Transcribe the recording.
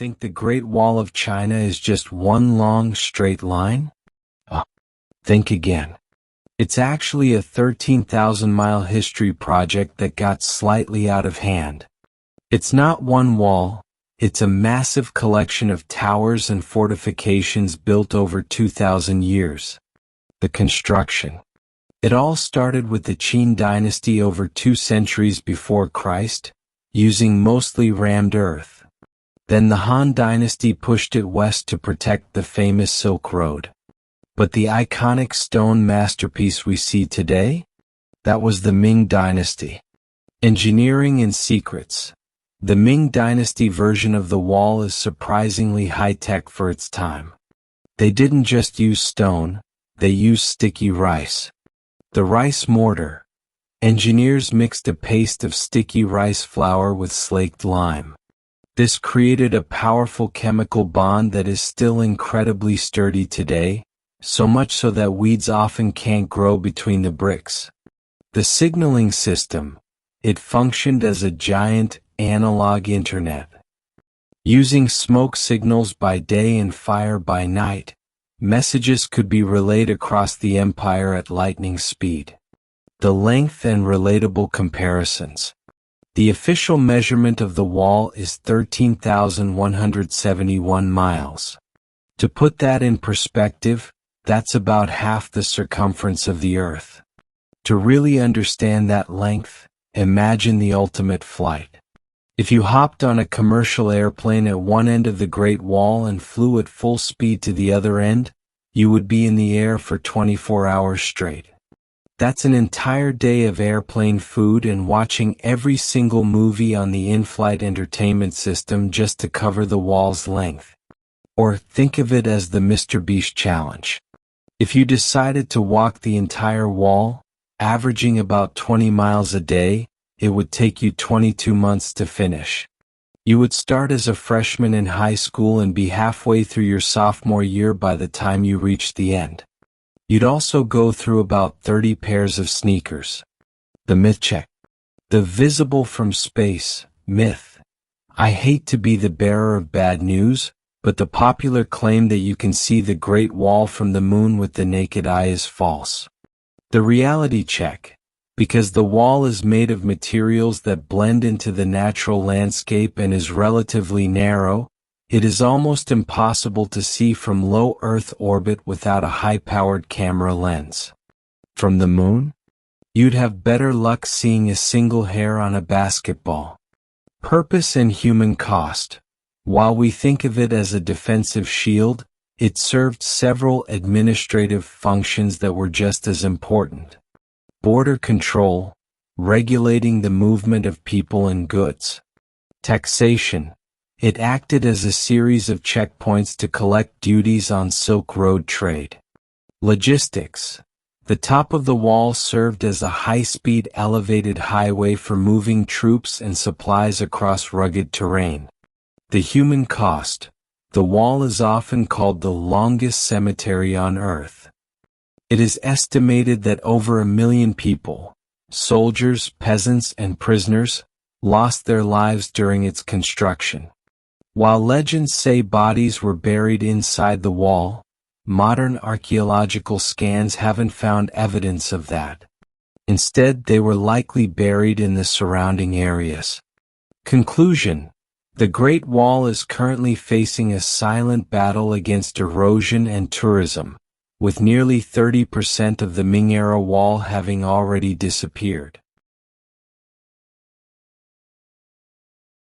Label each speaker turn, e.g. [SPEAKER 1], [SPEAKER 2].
[SPEAKER 1] Think the Great Wall of China is just one long, straight line? Think again. It's actually a 13,000-mile history project that got slightly out of hand. It's not one wall, it's a massive collection of towers and fortifications built over 2,000 years. The construction. It all started with the Qin dynasty over 2 centuries before Christ, using mostly rammed earth. Then the Han dynasty pushed it west to protect the famous Silk Road. But the iconic stone masterpiece we see today? That was the Ming dynasty. Engineering and secrets. The Ming dynasty version of the wall is surprisingly high-tech for its time. They didn't just use stone, they used sticky rice. The rice mortar. Engineers mixed a paste of sticky rice flour with slaked lime. This created a powerful chemical bond that is still incredibly sturdy today, so much so that weeds often can't grow between the bricks. The signaling system. It functioned as a giant, analog internet. Using smoke signals by day and fire by night, messages could be relayed across the empire at lightning speed. The length and relatable comparisons. The official measurement of the wall is 13,171 miles. To put that in perspective, that's about half the circumference of the Earth. To really understand that length, imagine the ultimate flight. If you hopped on a commercial airplane at one end of the Great Wall and flew at full speed to the other end, you would be in the air for 24 hours straight. That's an entire day of airplane food and watching every single movie on the in-flight entertainment system just to cover the wall's length. Or think of it as the Mr. Beast challenge. If you decided to walk the entire wall, averaging about 20 miles a day, it would take you 22 months to finish. You would start as a freshman in high school and be halfway through your sophomore year by the time you reached the end. You'd also go through about 30 pairs of sneakers. The myth check. The visible from space, myth. I hate to be the bearer of bad news, but the popular claim that you can see the Great Wall from the moon with the naked eye is false. The reality check. Because the wall is made of materials that blend into the natural landscape and is relatively narrow, it is almost impossible to see from low Earth orbit without a high-powered camera lens. From the moon? You'd have better luck seeing a single hair on a basketball. Purpose and human cost. While we think of it as a defensive shield, it served several administrative functions that were just as important. Border control, regulating the movement of people and goods. Taxation. It acted as a series of checkpoints to collect duties on Silk Road trade. Logistics. The top of the wall served as a high-speed elevated highway for moving troops and supplies across rugged terrain. The human cost. The wall is often called the longest cemetery on Earth. It is estimated that over 1 million people, soldiers, peasants, and prisoners, lost their lives during its construction. While legends say bodies were buried inside the wall, modern archaeological scans haven't found evidence of that. Instead, they were likely buried in the surrounding areas. Conclusion. The Great Wall is currently facing a silent battle against erosion and tourism, with nearly 30% of the Ming-era wall having already disappeared.